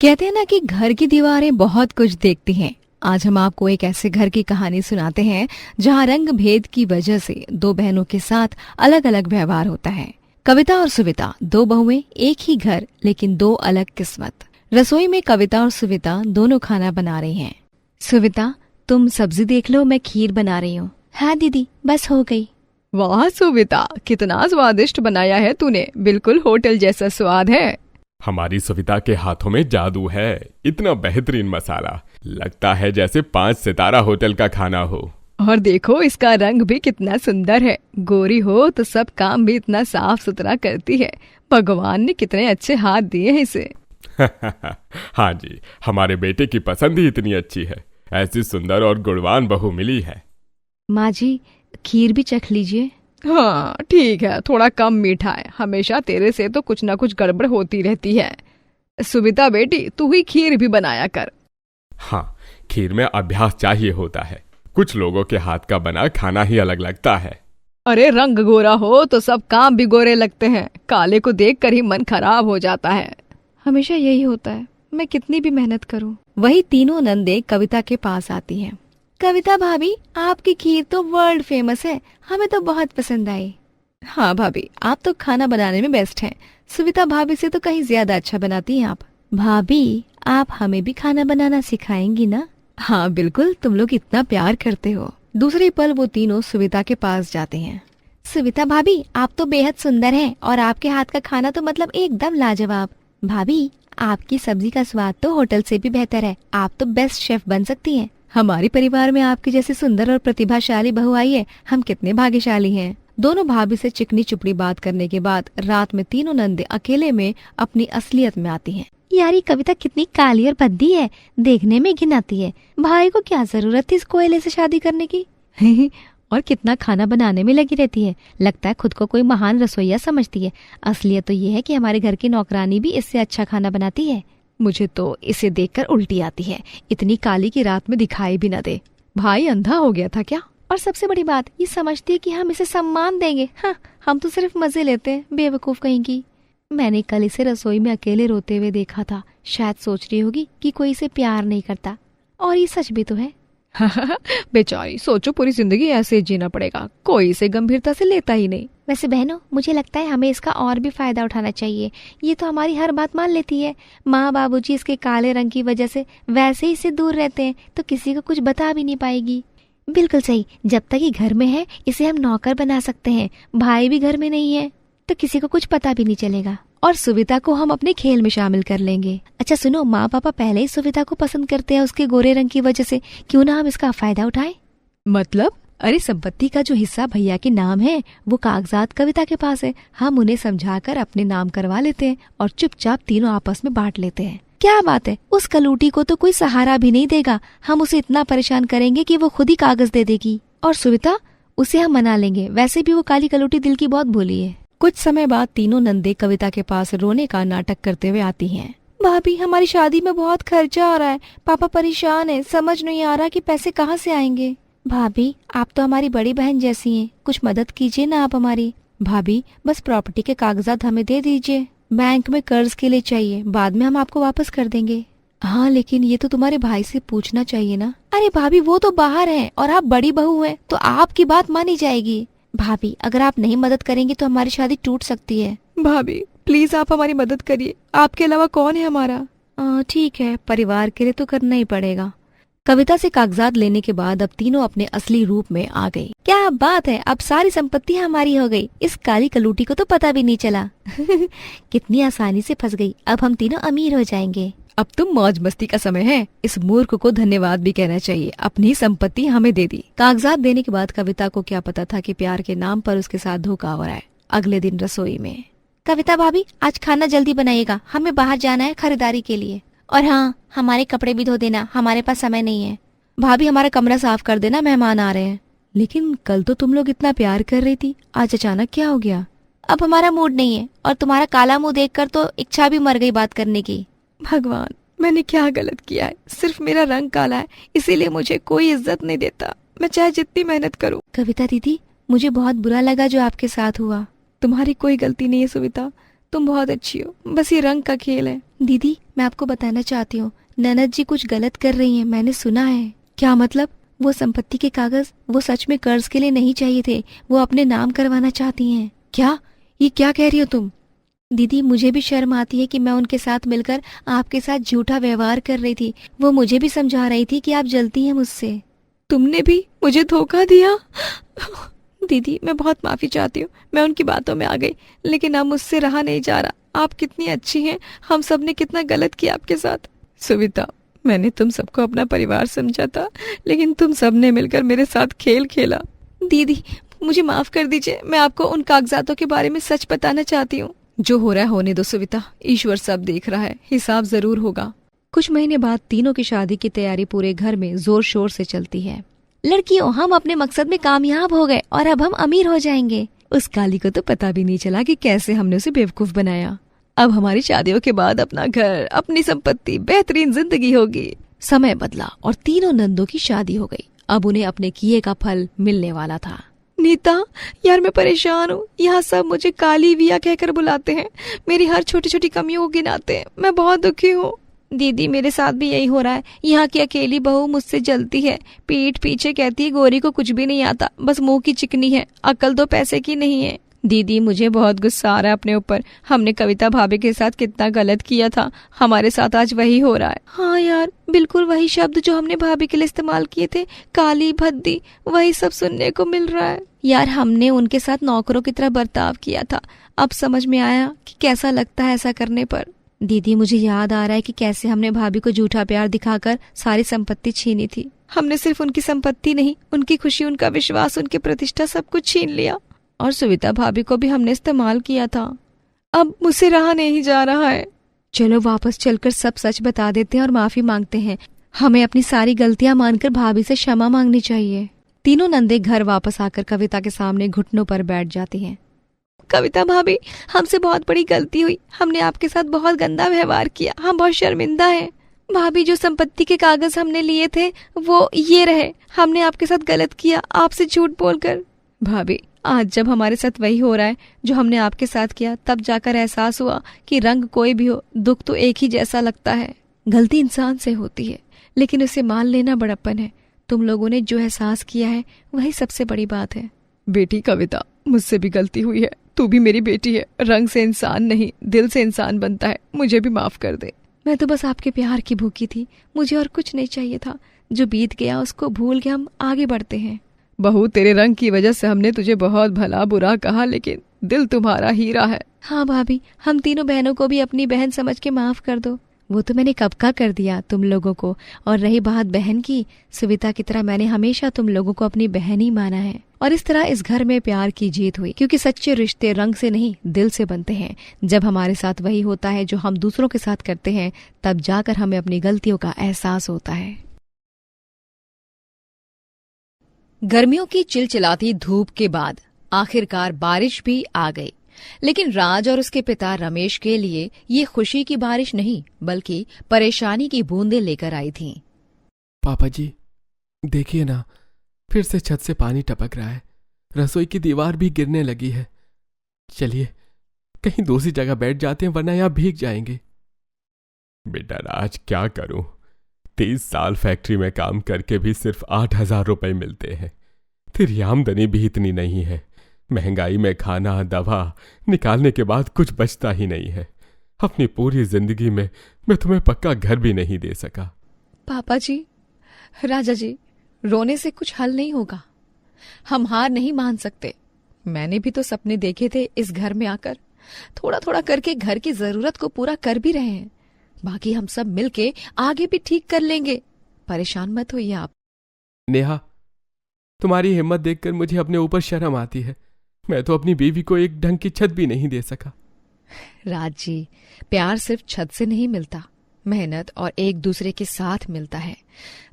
कहते हैं ना कि घर की दीवारें बहुत कुछ देखती हैं। आज हम आपको एक ऐसे घर की कहानी सुनाते हैं जहां रंग भेद की वजह से दो बहनों के साथ अलग अलग व्यवहार होता है। कविता और सुविता, दो बहुएं, एक ही घर लेकिन दो अलग किस्मत। रसोई में कविता और सुविता दोनों खाना बना रही हैं। सुविता, तुम सब्जी देख लो, मैं खीर बना रही हूँ। हाँ दीदी, बस हो गई। वाह सुविता, कितना स्वादिष्ट बनाया है तूने, बिल्कुल होटल जैसा स्वाद है। हमारी सविता के हाथों में जादू है। इतना बेहतरीन मसाला, लगता है जैसे 5 सितारा होटल का खाना हो। और देखो इसका रंग भी कितना सुंदर है। गोरी हो तो सब काम भी इतना साफ सुथरा करती है। भगवान ने कितने अच्छे हाथ दिए हैं इसे। हाँ जी, हमारे बेटे की पसंद ही इतनी अच्छी है। ऐसी सुंदर और गुणवान बहू मिली है। माँ जी, खीर भी चख लीजिए। हाँ ठीक है, थोड़ा कम मीठा है। हमेशा तेरे से तो कुछ ना कुछ गड़बड़ होती रहती है। सुविता बेटी, तू ही खीर भी बनाया कर। हाँ, खीर में अभ्यास चाहिए होता है। कुछ लोगों के हाथ का बना खाना ही अलग लगता है। अरे रंग गोरा हो तो सब काम भी गोरे लगते हैं। काले को देखकर ही मन खराब हो जाता है। हमेशा यही होता है, मैं कितनी भी मेहनत करूं। वही तीनों नंदे कविता के पास आती हैं। कविता भाभी, आपकी खीर तो वर्ल्ड फेमस है, हमें तो बहुत पसंद आई। हाँ भाभी, आप तो खाना बनाने में बेस्ट हैं। सुविता भाभी से तो कहीं ज्यादा अच्छा बनाती हैं आप। भाभी, आप हमें भी खाना बनाना सिखाएंगी ना? हाँ बिल्कुल, तुम लोग इतना प्यार करते हो। दूसरे पल वो तीनों सुविता के पास जाते हैं। सुविता भाभी, आप तो बेहद सुंदर हैं और आपके हाथ का खाना तो मतलब एकदम लाजवाब। भाभी, आपकी सब्जी का स्वाद तो होटल से भी बेहतर है। आप तो बेस्ट शेफ बन सकती हैं। हमारे परिवार में आपकी जैसी सुंदर और प्रतिभाशाली बहू आई है, हम कितने भाग्यशाली हैं। दोनों भाभी से चिकनी चुपड़ी बात करने के बाद रात में तीनों नंदे अकेले में अपनी असलियत में आती हैं। यार, ये कविता कितनी काली और भद्दी है, देखने में घिन आती है। भाई को क्या जरूरत थी इस कोयले से शादी करने की? और कितना खाना बनाने में लगी रहती है, लगता है खुद को कोई महान रसोइया समझती है। असलियत तो ये है कि हमारे घर की नौकरानी भी इससे अच्छा खाना बनाती है। मुझे तो इसे देखकर उल्टी आती है। इतनी काली की रात में दिखाई भी न दे। भाई अंधा हो गया था क्या? और सबसे बड़ी बात, ये समझती है कि हम इसे सम्मान देंगे। हाँ, हम तो सिर्फ मजे लेते हैं, बेवकूफ कहीं की। मैंने कल इसे रसोई में अकेले रोते हुए देखा था। शायद सोच रही होगी कि कोई इसे प्यार नहीं करता, और ये सच भी तो है। बेचारी, सोचो पूरी जिंदगी ऐसे जीना पड़ेगा, कोई इसे गंभीरता से लेता ही नहीं। वैसे बहनों, मुझे लगता है हमें इसका और भी फायदा उठाना चाहिए। ये तो हमारी हर बात मान लेती है। माँ बाबूजी इसके काले रंग की वजह से वैसे ही इससे दूर रहते हैं, तो किसी को कुछ बता भी नहीं पाएगी। बिल्कुल सही, जब तक ये घर में है इसे हम नौकर बना सकते हैं। भाई भी घर में नहीं है तो किसी को कुछ पता भी नहीं चलेगा, और सुविता को हम अपने खेल में शामिल कर लेंगे। अच्छा सुनो, माँ पापा पहले ही सुविता को पसंद करते हैं उसके गोरे रंग की वजह से, क्यों ना हम इसका फायदा उठाएं? मतलब? अरे संपत्ति का जो हिस्सा भैया के नाम है वो कागजात कविता के पास है। हम उन्हें समझाकर अपने नाम करवा लेते हैं और चुपचाप तीनों आपस में बांट लेते हैं। क्या बात है, उस कलूटी को तो कोई सहारा भी नहीं देगा। हम उसे इतना परेशान करेंगे कि वो खुद ही कागज दे देगी। और सुविता, उसे हम मना लेंगे। वैसे भी वो काली कलूटी दिल की बहुत भोली है। कुछ समय बाद तीनों नंदे कविता के पास रोने का नाटक करते हुए आती हैं। भाभी, हमारी शादी में बहुत खर्चा आ रहा है, पापा परेशान है, समझ नहीं आ रहा कि पैसे कहाँ से आएंगे। भाभी, आप तो हमारी बड़ी बहन जैसी हैं, कुछ मदद कीजिए ना आप हमारी। भाभी, बस प्रॉपर्टी के कागजात हमें दे दीजिए, बैंक में कर्ज के लिए चाहिए, बाद में हम आपको वापस कर देंगे। हाँ, लेकिन ये तो तुम्हारे भाई से पूछना चाहिए ना। अरे भाभी, वो तो बाहर हैं और आप बड़ी बहू हैं, तो आपकी बात मानी जाएगी। भाभी, अगर आप नहीं मदद करेंगी तो हमारी शादी टूट सकती है। भाभी प्लीज आप हमारी मदद करिए, आपके अलावा कौन है हमारा? ठीक है, परिवार के लिए तो करना ही पड़ेगा। कविता से कागजात लेने के बाद अब तीनों अपने असली रूप में आ गई। क्या बात है, अब सारी संपत्ति हमारी हो गई। इस काली कलूटी को तो पता भी नहीं चला। कितनी आसानी से फंस गई। अब हम तीनों अमीर हो जाएंगे। अब तो मौज मस्ती का समय है। इस मूर्ख को धन्यवाद भी कहना चाहिए, अपनी संपत्ति हमें दे दी। कागजात देने के बाद कविता को क्या पता था कि प्यार के नाम पर उसके साथ धोखा हो रहा है। अगले दिन रसोई में, कविता भाभी, आज खाना जल्दी बनाइएगा, हमें बाहर जाना है खरीदारी के लिए। और हाँ, हमारे कपड़े भी धो देना, हमारे पास समय नहीं है। भाभी, हमारा कमरा साफ कर देना, मेहमान आ रहे हैं। लेकिन कल तो तुम लोग इतना प्यार कर रही थी, आज अचानक क्या हो गया? अब हमारा मूड नहीं है, और तुम्हारा काला मुंह देखकर तो इच्छा भी मर गई बात करने की। भगवान, मैंने क्या गलत किया है? सिर्फ मेरा रंग काला है, इसीलिए मुझे कोई इज्जत नहीं देता, मैं चाहे जितनी मेहनत करूं। कविता दीदी, मुझे बहुत बुरा लगा जो आपके साथ हुआ। तुम्हारी कोई गलती नहीं है सुविता, तुम बहुत अच्छी हो, बस ये रंग का खेल है। दीदी मैं आपको बताना चाहती हूँ, ननद जी कुछ गलत कर रही हैं, मैंने सुना है। क्या मतलब? वो संपत्ति के कागज वो सच में कर्ज के लिए नहीं चाहिए थे, वो अपने नाम करवाना चाहती हैं। क्या? ये क्या कह रही हो तुम? दीदी मुझे भी शर्म आती है कि मैं उनके साथ मिलकर आपके साथ झूठा व्यवहार कर रही थी। वो मुझे भी समझा रही थी कि आप जलती हैं मुझसे। तुमने भी मुझे धोखा दिया। दीदी मैं बहुत माफी चाहती हूँ, मैं उनकी बातों में आ गई, लेकिन अब मुझसे रहा नहीं जा रहा। आप कितनी अच्छी हैं, हम सब ने कितना गलत किया आपके साथ। सुविता, मैंने तुम सबको अपना परिवार समझा था, लेकिन तुम सबने मिलकर मेरे साथ खेल खेला। दीदी मुझे माफ कर दीजिए, मैं आपको उन कागजातों के बारे में सच बताना चाहती हूँ। जो हो रहा है होने दो सुविता, ईश्वर सब देख रहा है, हिसाब जरूर होगा। कुछ महीने बाद तीनों की शादी की तैयारी पूरे घर में जोर शोर से चलती है। लड़कियों हम अपने मकसद में कामयाब हो गए और अब हम अमीर हो जाएंगे। उस काली को तो पता भी नहीं चला कि कैसे हमने उसे बेवकूफ बनाया। अब हमारी शादियों के बाद अपना घर, अपनी संपत्ति, बेहतरीन जिंदगी होगी। समय बदला और तीनों नंदों की शादी हो गई। अब उन्हें अपने किए का फल मिलने वाला था। नीता यार मैं परेशान हूँ, यहाँ सब मुझे काली विया कहकर बुलाते हैं, मेरी हर छोटी छोटी कमियों को गिनाते हैं, मैं बहुत दुखी हूँ। दीदी मेरे साथ भी यही हो रहा है, यहाँ की अकेली बहू मुझसे जलती है, पीठ पीछे कहती है गोरी को कुछ भी नहीं आता, बस मुंह की चिकनी है, अकल तो पैसे की नहीं है। दीदी मुझे बहुत गुस्सा आ रहा है अपने ऊपर, हमने कविता भाभी के साथ कितना गलत किया था, हमारे साथ आज वही हो रहा है। हाँ यार बिल्कुल वही शब्द जो हमने भाभी के लिए इस्तेमाल किए थे, काली भद्दी, वही सब सुनने को मिल रहा है। यार हमने उनके साथ नौकरों की तरह बर्ताव किया था, अब समझ में आया कि कैसा लगता है ऐसा करने पर। दीदी मुझे याद आ रहा है कि कैसे हमने भाभी को झूठा प्यार दिखाकर सारी संपत्ति छीनी थी। हमने सिर्फ उनकी संपत्ति नहीं, उनकी खुशी, उनका विश्वास, उनकी प्रतिष्ठा, सब कुछ छीन लिया। और सुविता भाभी को भी हमने इस्तेमाल किया था। अब मुझसे रहा नहीं जा रहा है। चलो वापस चलकर सब सच बता देते हैं और माफी मांगते हैं। हमें अपनी सारी गलतियां मानकर भाभी से क्षमा मांगनी चाहिए। तीनों नंदे घर वापस आकर कविता के सामने घुटनों पर बैठ जाती हैं। कविता भाभी हमसे बहुत बड़ी गलती हुई, हमने आपके साथ बहुत गंदा व्यवहार किया, हम बहुत शर्मिंदा हैं। भाभी जो संपत्ति के कागज हमने लिए थे वो ये रहे, हमने आपके साथ गलत किया, आपसे झूठ बोलकर। भाभी आज जब हमारे साथ वही हो रहा है जो हमने आपके साथ किया, तब जाकर एहसास हुआ कि रंग कोई भी हो, दुख तो एक ही जैसा लगता है। गलती इंसान से होती है, लेकिन उसे मान लेना बड़प्पन है। तुम लोगों ने जो एहसास किया है वही सबसे बड़ी बात है। बेटी कविता, मुझसे भी गलती हुई है, तू भी मेरी बेटी है। रंग से इंसान नहीं, दिल से इंसान बनता है, मुझे भी माफ कर दे। मैं तो बस आपके प्यार की भूखी थी, मुझे और कुछ नहीं चाहिए था। जो बीत गया उसको भूल के हम आगे बढ़ते हैं। बहू तेरे रंग की वजह से हमने तुझे बहुत भला बुरा कहा, लेकिन दिल तुम्हारा हीरा है। हाँ भाभी, हम तीनों बहनों को भी अपनी बहन समझ के माफ कर दो। वो तो मैंने कब का कर दिया तुम लोगों को। और रही बात बहन की, सुविता की तरह मैंने हमेशा तुम लोगों को अपनी बहन ही माना है। और इस तरह इस घर में प्यार की जीत हुई, क्योंकि सच्चे रिश्ते रंग से नहीं दिल से बनते हैं। जब हमारे साथ वही होता है जो हम दूसरों के साथ करते हैं, तब जाकर हमें अपनी गलतियों का एहसास होता है। गर्मियों की चिलचिलाती धूप के बाद आखिरकार बारिश भी आ गई, लेकिन राज और उसके पिता रमेश के लिए ये खुशी की बारिश नहीं, बल्कि परेशानी की बूंदें लेकर आई थीं। पापा जी देखिए ना, फिर से छत से पानी टपक रहा है, रसोई की दीवार भी गिरने लगी है। चलिए कहीं दूसरी जगह बैठ जाते हैं, वरना यहां भीग जाएंगे। बेटा राज क्या करूं, 30 साल फैक्ट्री में काम करके भी सिर्फ 8,000 रुपए मिलते हैं। तेरी आमदनी भी इतनी नहीं है। महंगाई में खाना दवा निकालने के बाद कुछ बचता ही नहीं है। अपनी पूरी जिंदगी में मैं तुम्हें पक्का घर भी नहीं दे सका। पापा जी, राजा जी, रोने से कुछ हल नहीं होगा। हम हार नहीं मान सकते। मैंने भी तो सपने देखे थे इस घर में आकर। थोड़ा थोड़ा करके घर की जरूरत को पूरा कर भी रहे हैं। बाकी हम सब मिलके आगे भी ठीक कर लेंगे। परेशान मत होइए आप। नेहा, तुम्हारी हिम्मत देखकर मुझे अपने ऊपर शर्म आती है। मैं तो अपनी बीवी को एक ढंग की छत भी नहीं दे सका। राज जी, प्यार सिर्फ छत से नहीं मिलता, मेहनत और एक दूसरे के साथ मिलता है।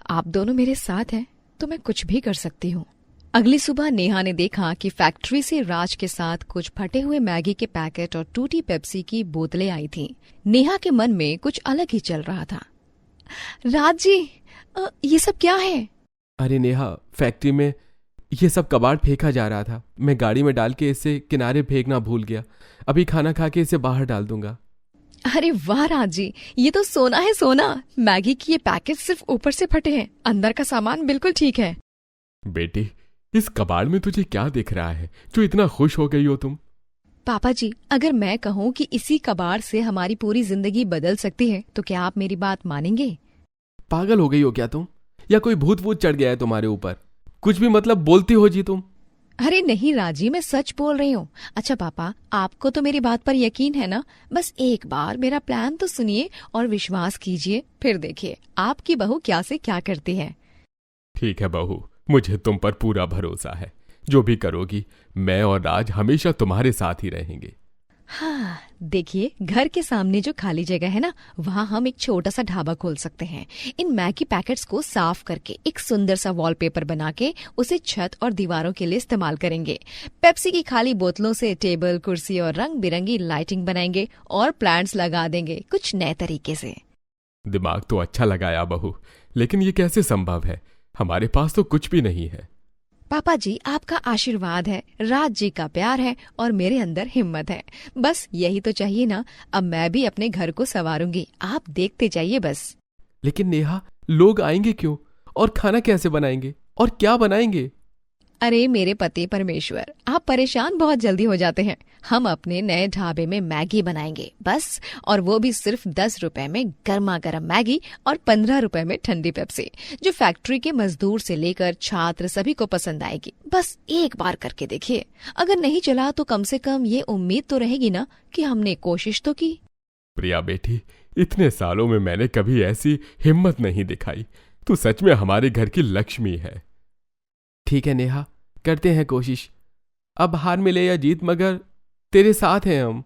आप दोनों मेरे साथ हैं तो मैं कुछ भी कर सकती हूँ। अगली सुबह नेहा ने देखा कि फैक्ट्री से राज के साथ कुछ फटे हुए मैगी के पैकेट और टूटी पेप्सी की बोतलें आई थीं। नेहा के मन में कुछ अलग ही चल रहा था। राज जी, ये सब क्या है? अरे नेहा, फैक्ट्री में ये सब कबाड़ फेंका जा रहा था। मैं गाड़ी में डाल के इसे किनारे फेंकना भूल गया। अभी खाना खा के इसे बाहर डाल दूंगा। अरे वाह राजी, ये तो सोना है सोना। मैगी की ये पैकेट सिर्फ ऊपर से फटे हैं, अंदर का सामान बिल्कुल ठीक है। बेटी, इस कबाड़ में तुझे क्या दिख रहा है जो इतना खुश हो गई हो तुम? पापा जी, अगर मैं कहूँ कि इसी कबाड़ से हमारी पूरी जिंदगी बदल सकती है तो क्या आप मेरी बात मानेंगे? पागल हो गई हो क्या तुम, या कोई भूत वूत चढ़ गया है तुम्हारे ऊपर? कुछ भी मतलब बोलती हो जी तुम। अरे नहीं राजी, मैं सच बोल रही हूँ। अच्छा पापा, आपको तो मेरी बात पर यकीन है ना? बस एक बार मेरा प्लान तो सुनिए और विश्वास कीजिए, फिर देखिए आपकी बहू क्या से क्या करती है। ठीक है बहू, मुझे तुम पर पूरा भरोसा है। जो भी करोगी, मैं और राज हमेशा तुम्हारे साथ ही रहेंगे। हाँ, देखिए घर के सामने जो खाली जगह है ना, वहाँ हम एक छोटा सा ढाबा खोल सकते हैं। इन मैगी पैकेट्स को साफ करके एक सुंदर सा वॉलपेपर बना के उसे छत और दीवारों के लिए इस्तेमाल करेंगे। पेप्सी की खाली बोतलों से टेबल, कुर्सी और रंग बिरंगी लाइटिंग बनाएंगे और प्लांट्स लगा देंगे कुछ नए तरीके से। दिमाग तो अच्छा लगाया बहू, लेकिन ये कैसे संभव है? हमारे पास तो कुछ भी नहीं है। पापा जी, आपका आशीर्वाद है, राज जी का प्यार है और मेरे अंदर हिम्मत है। बस यही तो चाहिए ना। अब मैं भी अपने घर को संवारूंगी, आप देखते जाइए बस। लेकिन नेहा, लोग आएंगे क्यों? और खाना कैसे बनाएंगे? और क्या बनाएंगे? अरे मेरे पति परमेश्वर, आप परेशान बहुत जल्दी हो जाते हैं। हम अपने नए ढाबे में मैगी बनाएंगे बस, और वो भी सिर्फ 10 रुपए में गर्मा गर्म मैगी और 15 रुपए में ठंडी पेप्सी, जो फैक्ट्री के मजदूर से लेकर छात्र सभी को पसंद आएगी। बस एक बार करके देखिए, अगर नहीं चला तो कम से कम ये उम्मीद तो रहेगी ना कि हमने कोशिश तो की। प्रिया बेटी, इतने सालों में मैंने कभी ऐसी हिम्मत नहीं दिखाई। तू सच में हमारे घर की लक्ष्मी है। ठीक है नेहा, करते हैं कोशिश। अब हार मिले या जीत, मगर तेरे साथ हैं हम।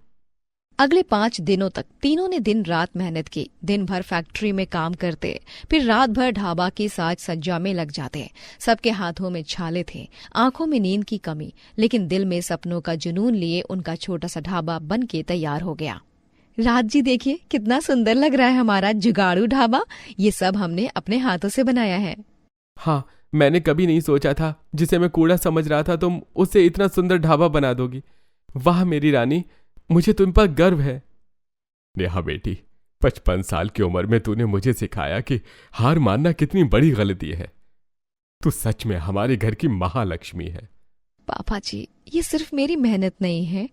अगले 5 दिनों तक तीनों ने दिन रात मेहनत की। दिन भर फैक्ट्री में काम करते, फिर रात भर ढाबा की साज सज्जा में लग जाते। सबके हाथों में छाले थे, आंखों में नींद की कमी, लेकिन दिल में सपनों का जुनून लिए उनका छोटा सा ढाबा बन के तैयार हो गया। राज जी देखिए, कितना सुंदर लग रहा है हमारा जुगाड़ू ढाबा। ये सब हमने अपने हाथों से बनाया है। हाँ, मैंने कभी नहीं सोचा था जिसे मैं कूड़ा समझ रहा था तुम उसे इतना सुंदर ढाबा बना दोगी। वाह मेरी रानी, मुझे तुम पर गर्व है। नेहा बेटी, 55 साल की उम्र में तूने मुझे सिखाया कि हार मानना कितनी बड़ी गलती है। तू सच में हमारे घर की महालक्ष्मी है। पापा जी, ये सिर्फ मेरी मेहनत नहीं है,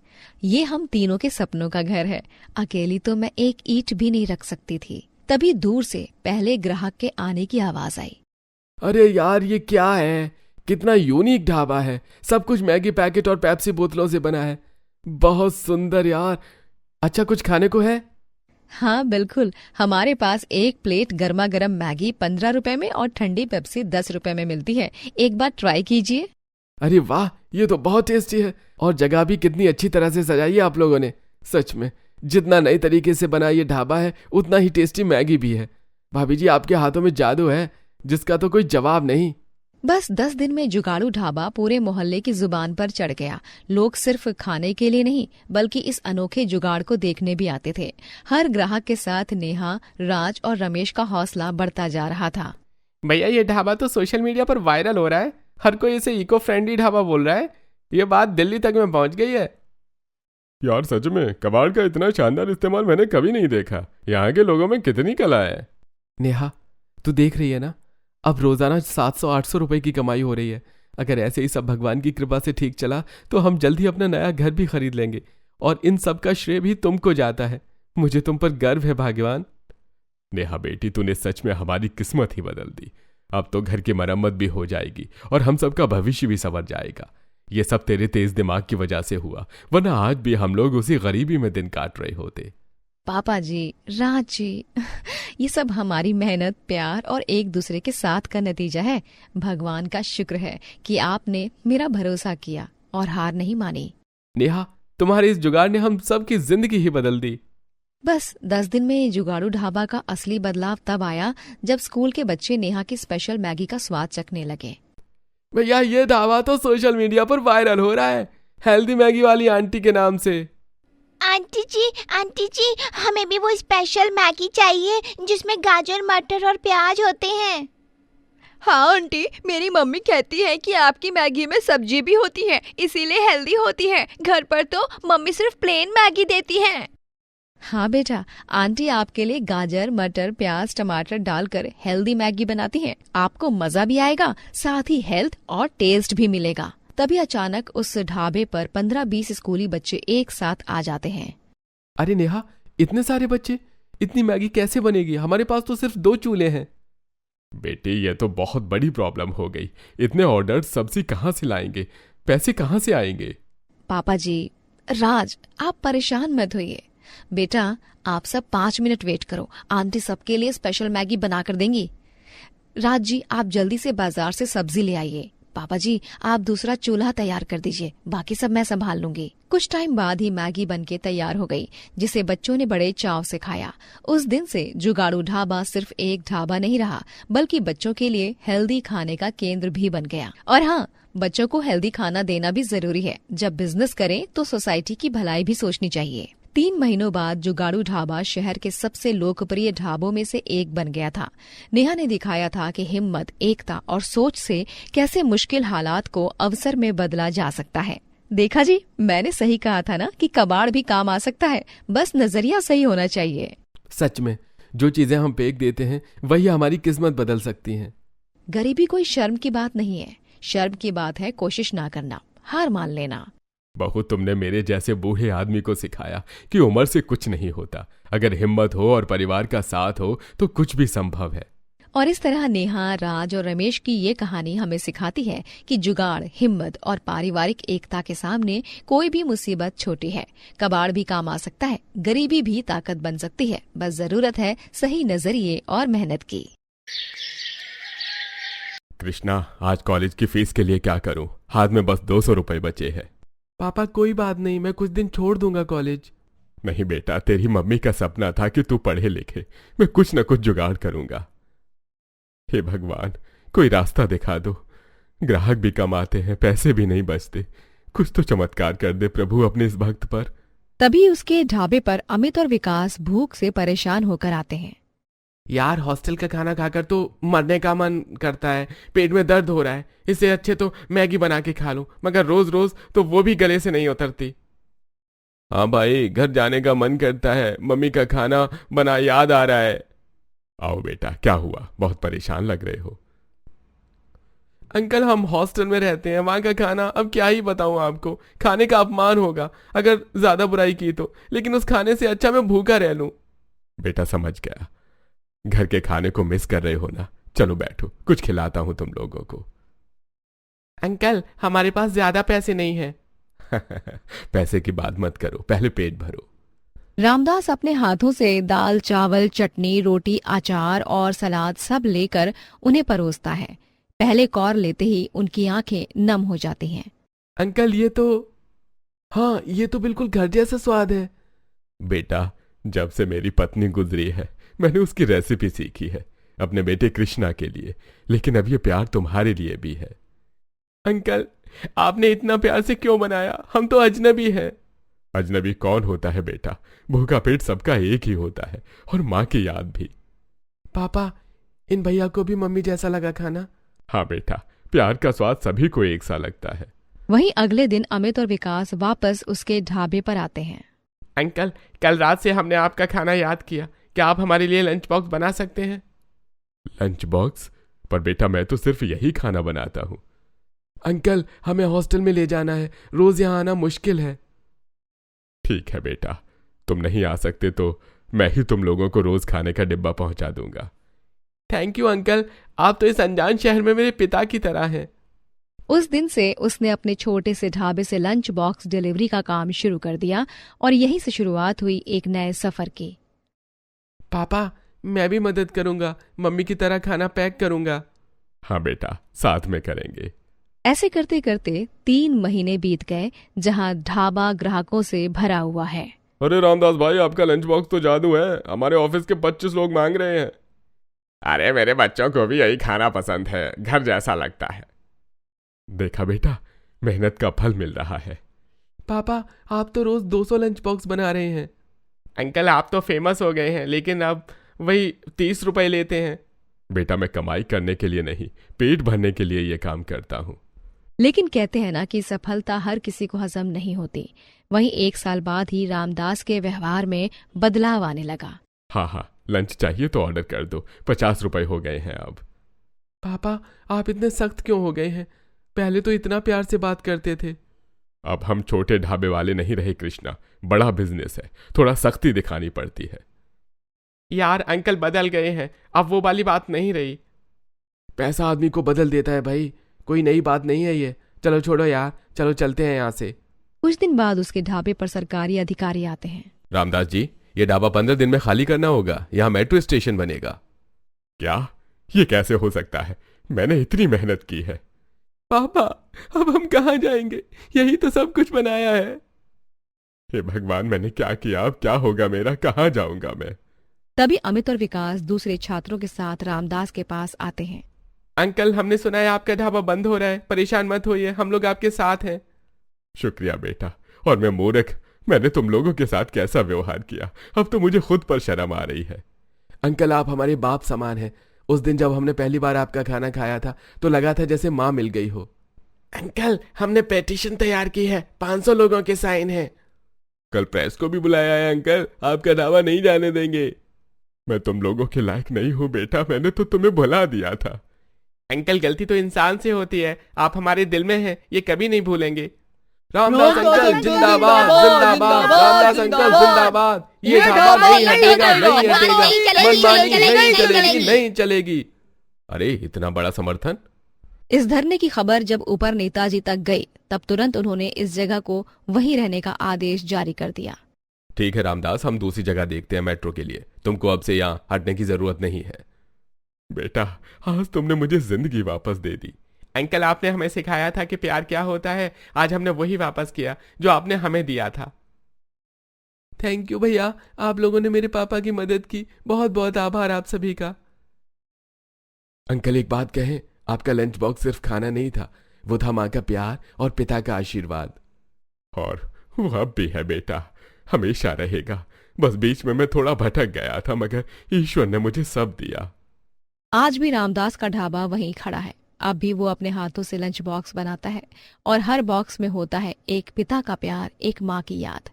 ये हम तीनों के सपनों का घर है। अकेली तो मैं एक ईंट भी नहीं रख सकती थी। तभी दूर से पहले ग्राहक के आने की आवाज आई। अरे यार, ये क्या है? कितना यूनिक ढाबा है। सब कुछ मैगी पैकेट और पेप्सी बोतलों से बना है। बहुत सुंदर यार। अच्छा, कुछ खाने को है? हाँ बिल्कुल, हमारे पास एक प्लेट गर्मा गर्म मैगी 15 रुपए में और ठंडी पेप्सी 10 रुपए में मिलती है। एक बार ट्राई कीजिए। अरे वाह, ये तो बहुत टेस्टी है। और जगह भी कितनी अच्छी तरह से सजाई है आप लोगों ने। सच में जितना नए तरीके से बना ये ढाबा है, उतना ही टेस्टी मैगी भी है। भाभी जी, आपके हाथों में जादू है जिसका तो कोई जवाब नहीं। बस 10 दिन में जुगाड़ू ढाबा पूरे मोहल्ले की जुबान पर चढ़ गया। लोग सिर्फ खाने के लिए नहीं, बल्कि इस अनोखे जुगाड़ को देखने भी आते थे। हर ग्राहक के साथ नेहा, राज और रमेश का हौसला बढ़ता जा रहा था। भैया, ये ढाबा तो सोशल मीडिया पर वायरल हो रहा है। हर कोई इसे इको फ्रेंडली ढाबा बोल रहा है। ये बात दिल्ली तक में पहुंच गई है। यार सच में कबाड़ का इतना शानदार इस्तेमाल मैंने कभी नहीं देखा। यहाँ के लोगों में कितनी कला है। नेहा, तू देख रही है ना, अब रोजाना 700-800 रुपए की कमाई हो रही है। अगर ऐसे ही सब भगवान की कृपा से ठीक चला तो हम जल्दी अपना नया घर भी खरीद लेंगे। और इन सब का श्रेय भी तुमको जाता है। मुझे तुम पर गर्व है भाग्यवान। नेहा बेटी, तूने सच में हमारी किस्मत ही बदल दी। अब तो घर की मरम्मत भी हो जाएगी और हम सबका भविष्य भी संवर जाएगा। ये सब तेरे तेज दिमाग की वजह से हुआ, वरना आज भी हम लोग उसी गरीबी में दिन काट रहे होते। पापा जी, राज जी, ये सब हमारी मेहनत, प्यार और एक दूसरे के साथ का नतीजा है। भगवान का शुक्र है कि आपने मेरा भरोसा किया और हार नहीं मानी। नेहा, तुम्हारे इस जुगाड़ ने हम सब की जिंदगी ही बदल दी। बस 10 दिन में जुगाड़ू ढाबा का असली बदलाव तब आया जब स्कूल के बच्चे नेहा की स्पेशल मैगी का स्वाद चखने लगे। भैया, ये ढाबा तो सोशल मीडिया पर वायरल हो रहा है, हेल्दी मैगी वाली आंटी के नाम से। आंटी जी, हमें भी वो स्पेशल मैगी चाहिए जिसमें गाजर, मटर और प्याज होते हैं। हाँ आंटी, मेरी मम्मी कहती है कि आपकी मैगी में सब्जी भी होती है, इसीलिए हेल्दी होती है। घर पर तो मम्मी सिर्फ प्लेन मैगी देती है। हाँ बेटा, आंटी आपके लिए गाजर, मटर, प्याज, टमाटर डालकर हेल्दी मैगी बनाती हैं। आपको मजा भी आएगा, साथ ही हेल्थ और टेस्ट भी मिलेगा। तभी अचानक उस ढाबे पर 15-20 स्कूली बच्चे एक साथ आ जाते हैं। अरे नेहा, इतने सारे बच्चे, इतनी मैगी कैसे बनेगी? हमारे पास तो सिर्फ 2 चूल्हे हैं। बेटी, ये तो बहुत बड़ी प्रॉब्लम हो गई। इतने ऑर्डर सब्जी कहाँ से लाएंगे? पैसे कहाँ से आएंगे? पापा जी, राज, आप परेशान मत होइए। बेटा, आप सब 5 मिनट वेट करो, आंटी सबके लिए स्पेशल मैगी बनाकर देंगी। राज जी, आप जल्दी से बाजार से सब्जी ले आइए। पापा जी, आप दूसरा चूल्हा तैयार कर दीजिए, बाकी सब मैं संभाल लूंगी। कुछ टाइम बाद ही मैगी बनके तैयार हो गई, जिसे बच्चों ने बड़े चाव से खाया। उस दिन से जुगाड़ू ढाबा सिर्फ एक ढाबा नहीं रहा, बल्कि बच्चों के लिए हेल्दी खाने का केंद्र भी बन गया। और हाँ, बच्चों को हेल्दी खाना देना भी जरूरी है। जब बिजनेस करें तो सोसाइटी की भलाई भी सोचनी चाहिए। 3 महीनों बाद जुगाड़ू ढाबा शहर के सबसे लोकप्रिय ढाबों में से एक बन गया था। नेहा ने दिखाया था कि हिम्मत, एकता और सोच से कैसे मुश्किल हालात को अवसर में बदला जा सकता है। देखा जी, मैंने सही कहा था ना कि कबाड़ भी काम आ सकता है, बस नजरिया सही होना चाहिए। सच में, जो चीजें हम फेंक देते हैं वही हमारी किस्मत बदल सकती हैं। गरीबी कोई शर्म की बात नहीं है, शर्म की बात है कोशिश ना करना, हार मान लेना। बहू, तुमने मेरे जैसे बूढ़े आदमी को सिखाया कि उम्र से कुछ नहीं होता। अगर हिम्मत हो और परिवार का साथ हो तो कुछ भी संभव है। और इस तरह नेहा, राज और रमेश की ये कहानी हमें सिखाती है कि जुगाड़, हिम्मत और पारिवारिक एकता के सामने कोई भी मुसीबत छोटी है। कबाड़ भी काम आ सकता है, गरीबी भी ताकत बन सकती है। बस जरूरत है सही नजरिए और मेहनत की। कृष्णा, आज कॉलेज की फीस के लिए क्या करूं? हाथ में बस 200 रुपए बचे हैं। पापा, कोई बात नहीं, मैं कुछ दिन छोड़ दूंगा कॉलेज। नहीं बेटा, तेरी मम्मी का सपना था कि तू पढ़े लिखे। मैं कुछ न कुछ जुगाड़ करूंगा। हे भगवान, कोई रास्ता दिखा दो। ग्राहक भी कम आते हैं, पैसे भी नहीं बचते। कुछ तो चमत्कार कर दे प्रभु अपने इस भक्त पर। तभी उसके ढाबे पर अमित और विकास भूख से परेशान होकर आते हैं। यार, हॉस्टल का खाना खाकर तो मरने का मन करता है, पेट में दर्द हो रहा है। इससे अच्छे तो मैगी बना के खा लूं, मगर रोज रोज तो वो भी गले से नहीं उतरती। हाँ भाई, घर जाने का मन करता है, मम्मी का खाना बना याद आ रहा है। आओ बेटा, क्या हुआ? बहुत परेशान लग रहे हो। अंकल, हम हॉस्टल में रहते हैं, वहां का खाना अब क्या ही बताऊं आपको। खाने का अपमान होगा अगर ज्यादा बुराई की तो, लेकिन उस खाने से अच्छा मैं भूखा रह लूं। बेटा, समझ गया, घर के खाने को मिस कर रहे हो ना। चलो बैठो, कुछ खिलाता हूं तुम लोगों को। अंकल, हमारे पास ज्यादा पैसे नहीं है। पैसे की बात मत करो, पहले पेट भरो। रामदास अपने हाथों से दाल, चावल, चटनी, रोटी, अचार और सलाद सब लेकर उन्हें परोसता है। पहले कौर लेते ही उनकी आंखें नम हो जाती हैं। अंकल, ये तो बिल्कुल घर जैसा स्वाद है। बेटा, जब से मेरी पत्नी गुजरी है मैंने उसकी रेसिपी सीखी है अपने बेटे कृष्णा के लिए, लेकिन अब ये प्यार तुम्हारे लिए भी है। अंकल, आपने इतना प्यार से क्यों बनाया? हम तो अजनबी हैं। अजनबी कौन होता है बेटा? भूखा पेट सबका एक ही होता है, और माँ की याद भी। पापा, इन भैया को भी मम्मी जैसा लगा खाना? हाँ बेटा, प्यार का स्वाद सभी को एक सा लगता है। वहीं अगले दिन अमित और विकास वापस उसके ढाबे पर आते हैं। अंकल, कल रात से हमने आपका खाना याद किया, क्या आप हमारे लिए लंच बॉक्स बना सकते हैं? Lunch box? पर बेटा, मैं तो सिर्फ यही खाना बनाता हूँ। अंकल, हमें हॉस्टल में ले जाना है, रोज यहाँ आना मुश्किल है। ठीक है बेटा, तुम नहीं आ सकते तो मैं ही तुम लोगों को रोज खाने का डिब्बा पहुंचा दूंगा। थैंक यू अंकल, आप तो इस अनजान शहर में मेरे पिता की तरह हैं। उस दिन से उसने अपने छोटे से ढाबे से लंच बॉक्स डिलीवरी का काम शुरू कर दिया, और यहीं से शुरुआत हुई एक नए सफर की। पापा, मैं भी मदद करूंगा, मम्मी की तरह खाना पैक करूंगा। हाँ बेटा, साथ में करेंगे। ऐसे करते करते 3 महीने बीत गए, जहां ढाबा ग्राहकों से भरा हुआ है। अरे रामदास भाई, आपका लंच बॉक्स तो जादू है, हमारे ऑफिस के 25 लोग मांग रहे हैं। अरे मेरे बच्चों को भी यही खाना पसंद है, घर जैसा लगता है। देखा बेटा, मेहनत का फल मिल रहा है। पापा, आप तो रोज 200 लंच बॉक्स बना रहे हैं। अंकल, आप तो फेमस हो गए हैं, लेकिन अब वही 30 रुपए लेते हैं। बेटा, मैं कमाई करने के लिए नहीं, पेट भरने के लिए ये काम करता हूँ। लेकिन कहते हैं ना कि सफलता हर किसी को हजम नहीं होती। वहीं 1 साल बाद ही रामदास के व्यवहार में बदलाव आने लगा। हाँ हाँ, लंच चाहिए तो ऑर्डर कर दो, 50 रुपए हो गए हैं अब। पापा, आप इतने सख्त क्यों हो गए हैं? पहले तो इतना प्यार से बात करते थे। अब हम छोटे ढाबे वाले नहीं रहे कृष्णा, बड़ा बिजनेस है, थोड़ा सख्ती दिखानी पड़ती है। यार अंकल बदल गए हैं, अब वो वाली बात नहीं रही। पैसा आदमी को बदल देता है भाई, कोई नई बात नहीं है ये। चलो छोड़ो यार, चलो चलते हैं यहाँ से। कुछ दिन बाद उसके ढाबे पर सरकारी अधिकारी आते हैं। रामदास जी, ये ढाबा 15 दिन में खाली करना होगा, यहाँ मेट्रो स्टेशन बनेगा। क्या? ये कैसे हो सकता है? मैंने इतनी मेहनत की है। पापा, अब हम कहाँ जाएंगे? यही तो सब कुछ बनाया है। हे भगवान, मैंने क्या किया? अब क्या होगा मेरा? कहाँ जाऊंगा मैं? तभी अमित और विकास दूसरे छात्रों के साथ रामदास के पास आते हैं। अंकल, हमने सुना है आपका ढाबा बंद हो रहा है, परेशान मत होइए, हम लोग आपके साथ हैं। शुक्रिया बेटा। और मैं मूर्ख, मैंने तुम लोगों के साथ कैसा व्यवहार किया, अब तो मुझे खुद पर शर्म आ रही है। अंकल, आप हमारे बाप समान हैं। उस दिन जब हमने पहली बार आपका खाना खाया था तो लगा था जैसे माँ मिल गई हो। अंकल, हमने पेटिशन तैयार की है, 500 लोगों के साइन हैं। कल प्रेस को भी बुलाया है अंकल, आपका ढाबा नहीं जाने देंगे। मैं तुम लोगों के लायक नहीं हूँ बेटा, मैंने तो तुम्हें भुला दिया था। अंकल, गलती तो इंसान से होती है, आप हमारे दिल में हैं, ये कभी नहीं भूलेंगे। रामदास अंकल जिंदाबाद, जिंदाबाद, रामदास अंकल जिंदाबाद। ये ढाबा नहीं हटेगा, नहीं हटेगा, मनमानी नहीं चलेगी, नहीं चलेगी। अरे इतना बड़ा समर्थन। इस धरने की खबर जब ऊपर नेताजी तक गई तब तुरंत उन्होंने इस जगह को वहीं रहने का आदेश जारी कर दिया। ठीक है रामदास, हम दूसरी जगह देखते हैं मेट्रो के लिए, तुमको अब से यहाँ हटने की जरूरत नहीं है। बेटा, आज तुमने मुझे जिंदगी वापस दे दी। अंकल, आपने हमें सिखाया था कि प्यार क्या होता है, आज हमने वही वापस किया जो आपने हमें दिया था। थैंक यू भैया, आप लोगों ने मेरे पापा की मदद की, बहुत बहुत आभार आप सभी का। अंकल, एक बात कहें, आपका लंच बॉक्स सिर्फ खाना नहीं था, वो था माँ का प्यार और पिता का आशीर्वाद। और वो अब भी है बेटा, हमेशा रहेगा। बस बीच में मैं थोड़ा भटक गया था, मगर ईश्वर ने मुझे सब दिया। आज भी रामदास का ढाबा वहीं खड़ा है। अब भी वो अपने हाथों से लंच बॉक्स बनाता है और हर बॉक्स में होता है एक पिता का प्यार, एक माँ की याद।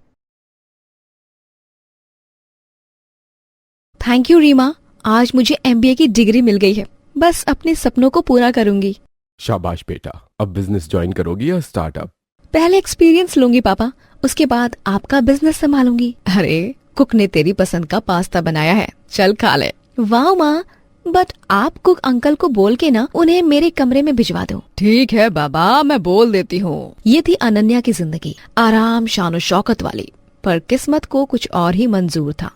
थैंक यू रीमा, आज मुझे MBA की डिग्री मिल गई है, बस अपने सपनों को पूरा करूंगी। शाबाश बेटा, अब बिजनेस ज्वाइन करोगी या स्टार्टअप? पहले एक्सपीरियंस लूंगी पापा, उसके बाद आपका बिजनेस संभालूंगी। अरे, कुक ने तेरी पसंद का पास्ता बनाया है, चल खा ले। वाह माँ, बट आप कुक अंकल को बोल के ना उन्हें मेरे कमरे में भिजवा दो। ठीक है बाबा, मैं बोल देती हूँ। ये थी अनन्या की जिंदगी, आराम शानो शौकत वाली, पर किस्मत को कुछ और ही मंजूर था।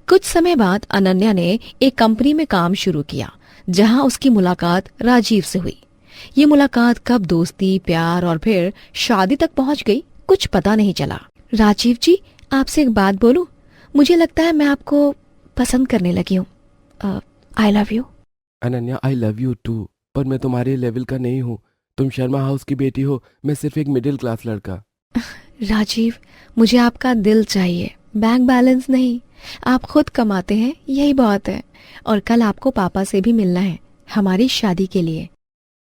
कुछ समय बाद अनन्या ने एक कंपनी में काम शुरू किया जहाँ उसकी मुलाकात राजीव से हुई। ये मुलाकात कब दोस्ती, प्यार और फिर शादी तक पहुँच गई, कुछ पता नहीं चला। राजीव जी, आपसे एक बात बोलूं? मुझे लगता है मैं आपको पसंद करने लगी हूँ। I love you. Ananya, I love you too, पर मैं तुम्हारे लेवल का नहीं हूँ। तुम शर्मा हाउस की बेटी हो, मैं सिर्फ एक मिडिल क्लास लड़का। राजीव, मुझे आपका दिल चाहिए, बैंक बैलेंस नहीं। आप खुद कमाते हैं, यही बहुत है। और कल आपको पापा से भी मिलना है हमारी शादी के लिए।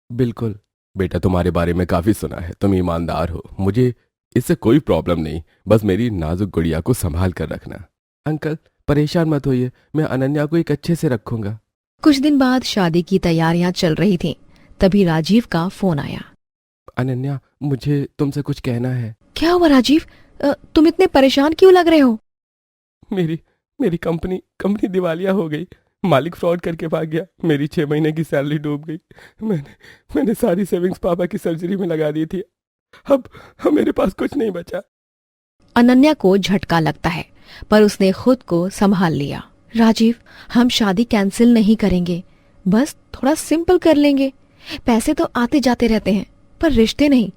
बिल्कुल बेटा, तुम्हारे बारे में काफी सुना है, तुम ईमानदार हो, मुझे इससे कोई प्रॉब्लम नहीं, बस मेरी नाजुक गुड़िया को संभाल कर रखना। अंकल, परेशान मत होइए, मैं अनन्या को एक अच्छे से रखूंगा। कुछ दिन बाद शादी की तैयारियां चल रही थीं, तभी राजीव का फोन आया। अनन्या, मुझे तुमसे कुछ कहना है। क्या हुआ राजीव? तुम इतने परेशान क्यों लग रहे हो? मेरी कंपनी दिवालिया हो गई, मालिक फ्रॉड करके भाग गया, मेरी 6 महीने की सैलरी डूब गई। मैंने सारी सेविंग्स पापा की सर्जरी में लगा दी थी, अब मेरे पास कुछ नहीं बचा। अनन्या को झटका लगता है, पर उसने खुद को संभाल लिया। राजीव, हम शादी कैंसिल नहीं करेंगे, बस थोड़ा सिंपल कर लेंगे। पैसे तो आते जाते रहते हैं, पर रिश्ते नहीं।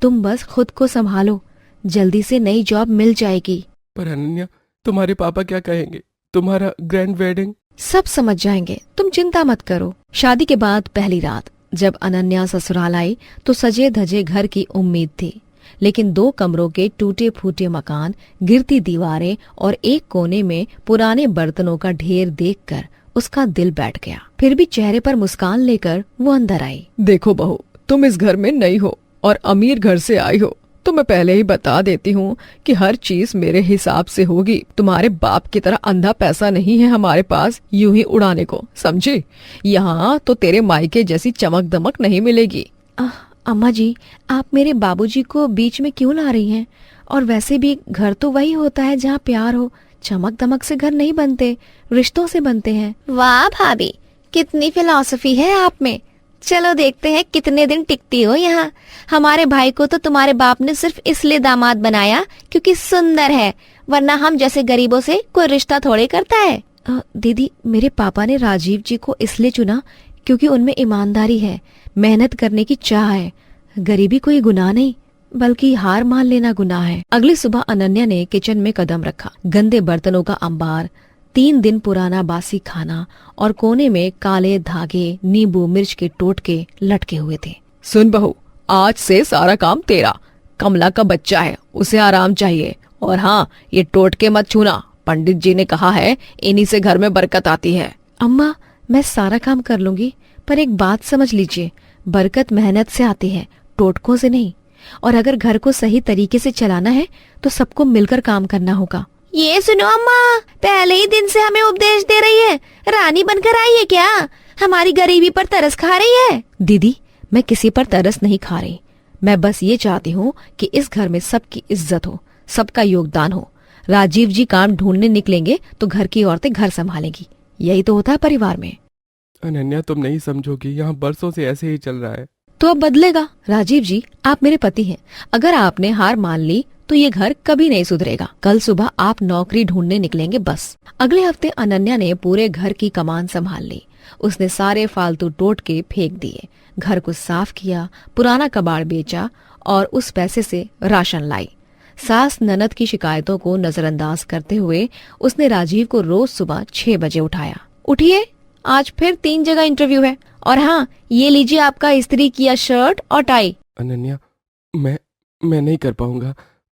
तुम बस खुद को संभालो, जल्दी से नई जॉब मिल जाएगी। पर अनन्या, तुम्हारे पापा क्या कहेंगे? तुम्हारा ग्रैंड वेडिंग? सब समझ जाएंगे, तुम चिंता मत करो। शादी के बाद पहली रात जब अनन्या ससुराल आई तो सजे धजे घर की उम्मीद थी, लेकिन 2 कमरों के टूटे फूटे मकान, गिरती दीवारें और एक कोने में पुराने बर्तनों का ढेर देखकर उसका दिल बैठ गया। फिर भी चेहरे पर मुस्कान लेकर वो अंदर आई। देखो बहू, तुम इस घर में नई हो, और अमीर घर से आई हो तो मैं पहले ही बता देती हूँ कि हर चीज मेरे हिसाब से होगी। तुम्हारे बाप की तरह अंधा पैसा नहीं है हमारे पास यूं ही उड़ाने को, समझी? यहाँ तो तेरे मायके जैसी चमक दमक नहीं मिलेगी। अम्मा जी, आप मेरे बाबूजी को बीच में क्यों ला रही हैं? और वैसे भी घर तो वही होता है जहाँ प्यार हो। चमक दमक से घर नहीं बनते, रिश्तों से बनते हैं। वाह भाभी, कितनी फिलॉसफी है आप में। चलो देखते हैं कितने दिन टिकती हो यहाँ। हमारे भाई को तो तुम्हारे बाप ने सिर्फ इसलिए दामाद बनाया क्योंकि सुंदर है, वरना हम जैसे गरीबों से कोई रिश्ता थोड़े करता है। दीदी, मेरे पापा ने राजीव जी को इसलिए चुना क्योंकि उनमें ईमानदारी है, मेहनत करने की चाह है। गरीबी कोई गुनाह नहीं, बल्कि हार मान लेना गुनाह है। अगली सुबह अनन्या ने किचन में कदम रखा। गंदे बर्तनों का अंबार, 3 दिन पुराना बासी खाना और कोने में काले धागे, नींबू मिर्च के टोटके लटके हुए थे। सुन बहू, आज से सारा काम तेरा। कमला का बच्चा है, उसे आराम चाहिए। और हाँ, ये टोटके मत छूना, पंडित जी ने कहा है इन्हीं से घर में बरकत आती है। अम्मा, मैं सारा काम कर लूंगी, पर एक बात समझ लीजिए, बरकत मेहनत से आती है, टोटकों से नहीं। और अगर घर को सही तरीके से चलाना है तो सबको मिलकर काम करना होगा। ये सुनो अम्मा, पहले ही दिन से हमें उपदेश दे रही है। रानी बनकर आई है क्या? हमारी गरीबी पर तरस खा रही है? दीदी, मैं किसी पर तरस नहीं खा रही। मैं बस ये चाहती हूँ कि इस घर में सबकी इज्जत हो, सबका योगदान हो। राजीव जी काम ढूंढने निकलेंगे तो घर की औरतें घर संभालेंगी। यही तो होता है परिवार में। अनन्या, तुम नहीं समझोगी, यहाँ बरसों से ऐसे ही चल रहा है। तो अब बदलेगा। राजीव जी, आप मेरे पति हैं। अगर आपने हार मान ली तो ये घर कभी नहीं सुधरेगा। कल सुबह आप नौकरी ढूंढने निकलेंगे बस। अगले हफ्ते अनन्या ने पूरे घर की कमान संभाल ली। उसने सारे फालतू टोटके फेंक दिए, घर को साफ किया, पुराना कबाड़ बेचा और उस पैसे से राशन लाई। सास ननद की शिकायतों को नजरअंदाज करते हुए उसने राजीव को रोज सुबह 6 बजे उठाया। उठिए, आज फिर 3 जगह इंटरव्यू है। और हाँ, ये लीजिए आपका इस्त्री किया शर्ट और टाई। अनन्या, मैं नहीं कर पाऊंगा।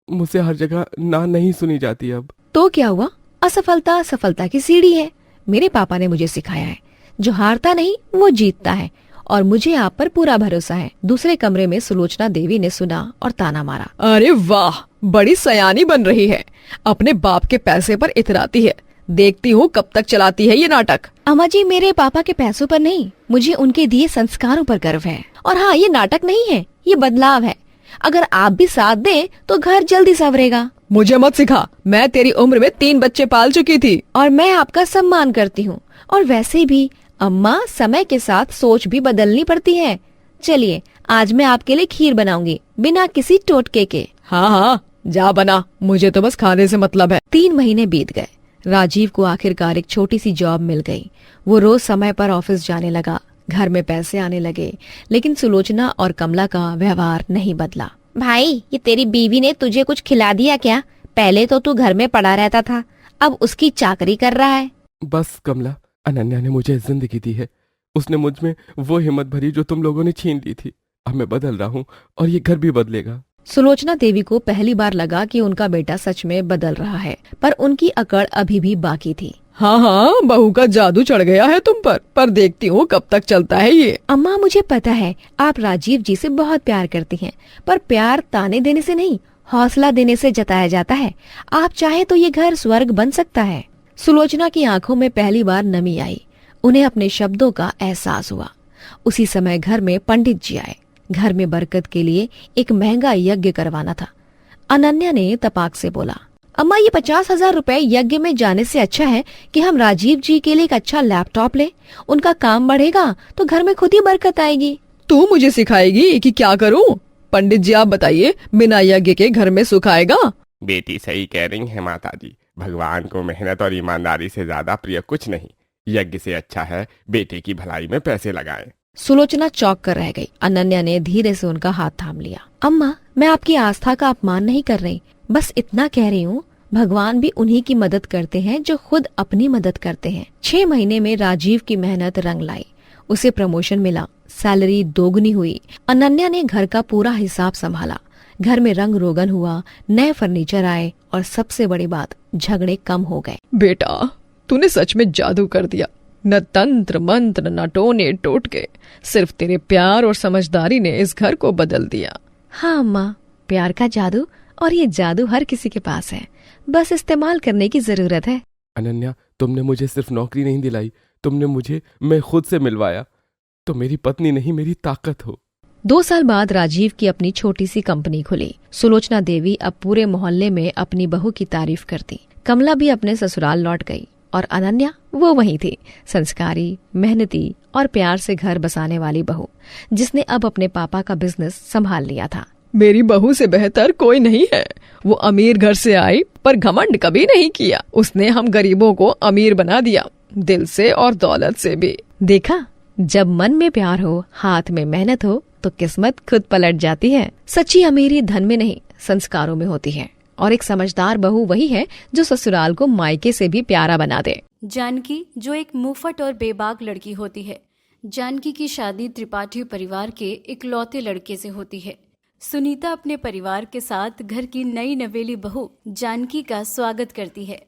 मुझसे हर जगह ना नहीं सुनी जाती अब। तो क्या हुआ? असफलता सफलता की सीढ़ी है। मेरे पापा ने मुझे सिखाया है, जो हारता नहीं वो जीतता है। और मुझे आप पर पूरा भरोसा है। दूसरे कमरे में सुलोचना देवी ने सुना और ताना मारा। अरे वाह, बड़ी सयानी बन रही है। अपने बाप के पैसे पर इतराती है। देखती हूँ कब तक चलाती है ये नाटक। अम्मा जी, मेरे पापा के पैसों पर नहीं, मुझे उनके दिए संस्कारों पर गर्व है। और हाँ, ये नाटक नहीं है, ये बदलाव है। अगर आप भी साथ दें तो घर जल्दी संवरेगा। मुझे मत सिखा, मैं तेरी उम्र में 3 बच्चे पाल चुकी थी। और मैं आपका सम्मान करती हूँ। और वैसे भी अम्मा, समय के साथ सोच भी बदलनी पड़ती है। चलिए, आज मैं आपके लिए खीर बनाऊंगी, बिना किसी टोटके के। हाँ हाँ, जा बना, मुझे तो बस खाने से मतलब है। 3 महीने बीत गए। राजीव को आखिरकार एक छोटी सी जॉब मिल गई। वो रोज समय पर ऑफिस जाने लगा, घर में पैसे आने लगे। लेकिन सुलोचना और कमला का व्यवहार नहीं बदला। भाई, ये तेरी बीवी ने तुझे कुछ खिला दिया क्या? पहले तो तू घर में पड़ा रहता था, अब उसकी चाकरी कर रहा है। बस कमला, अनन्या ने मुझे जिंदगी दी है। उसने मुझ में वो हिम्मत भरी जो तुम लोगों ने छीन ली थी। अब मैं बदल रहा हूँ और ये घर भी बदलेगा। सुलोचना देवी को पहली बार लगा कि उनका बेटा सच में बदल रहा है, पर उनकी अकड़ अभी भी बाकी थी। हाँ हाँ, बहू का जादू चढ़ गया है तुम पर देखती हूँ कब तक चलता है ये। अम्मा, मुझे पता है आप राजीव जी से बहुत प्यार करती हैं, पर प्यार ताने देने से नहीं, हौसला देने से जताया जाता है। आप चाहे तो ये घर स्वर्ग बन सकता है। सुलोचना की आंखों में पहली बार नमी आई। उन्हें अपने शब्दों का एहसास हुआ। उसी समय घर में पंडित जी आए। घर में बरकत के लिए एक महंगा यज्ञ करवाना था। अनन्या ने तपाक से बोला, अम्मा, ये 50,000 रुपए यज्ञ में जाने से अच्छा है कि हम राजीव जी के लिए एक अच्छा लैपटॉप ले। उनका काम बढ़ेगा तो घर में खुद ही बरकत आएगी। तू मुझे सिखाएगी कि क्या करूँ? पंडित जी आप बताइए, बिना यज्ञ के घर में सुख आएगा? बेटी सही कह रही है माताजी। भगवान को मेहनत और ईमानदारी से ज्यादा प्रिय कुछ नहीं। यज्ञ से अच्छा है बेटे की भलाई में पैसे लगाएं। सुलोचना चौंक कर रह गई। अनन्या ने धीरे से उनका हाथ थाम लिया। अम्मा, मैं आपकी आस्था का अपमान नहीं कर रही, बस इतना कह रही हूँ, भगवान भी उन्हीं की मदद करते हैं जो खुद अपनी मदद करते हैं। 6 महीने में राजीव की मेहनत रंग लाई। उसे प्रमोशन मिला, सैलरी दोगुनी हुई। अनन्या ने घर का पूरा हिसाब संभाला। घर में रंग रोगन हुआ, नए फर्नीचर आए और सबसे बड़ी बात, झगड़े कम हो गए। बेटा, तूने सच में जादू कर दिया। न तंत्र मंत्र, न टोने टोटके, सिर्फ तेरे प्यार और समझदारी ने इस घर को बदल दिया। हाँ अम्मा, प्यार का जादू, और ये जादू हर किसी के पास है, बस इस्तेमाल करने की जरूरत है। अनन्या, तुमने मुझे सिर्फ नौकरी नहीं दिलाई, तुमने मुझे मैं खुद से मिलवाया। तो मेरी पत्नी नहीं, मेरी ताकत हो। 2 साल बाद राजीव की अपनी छोटी सी कंपनी खुली। सुलोचना देवी अब पूरे मोहल्ले में अपनी बहू की तारीफ करती। कमला भी अपने ससुराल लौट गई और अनन्या वो वही थी, संस्कारी, मेहनती और प्यार से घर बसाने वाली बहू, जिसने अब अपने पापा का बिजनेस संभाल लिया था। मेरी बहू से बेहतर कोई नहीं है। वो अमीर घर से आई पर घमंड कभी नहीं किया। उसने हम गरीबों को अमीर बना दिया, दिल से और दौलत से भी। देखा, जब मन में प्यार हो, हाथ में मेहनत हो, तो किस्मत खुद पलट जाती है। सच्ची अमीरी धन में नहीं, संस्कारों में होती है। और एक समझदार बहू वही है जो ससुराल को मायके से भी प्यारा बना दे। जानकी जो एक मुंहफट और बेबाक लड़की होती है। जानकी की शादी त्रिपाठी परिवार के इकलौते लड़के से होती है। सुनीता अपने परिवार के साथ घर की नई नवेली बहू जानकी का स्वागत करती है।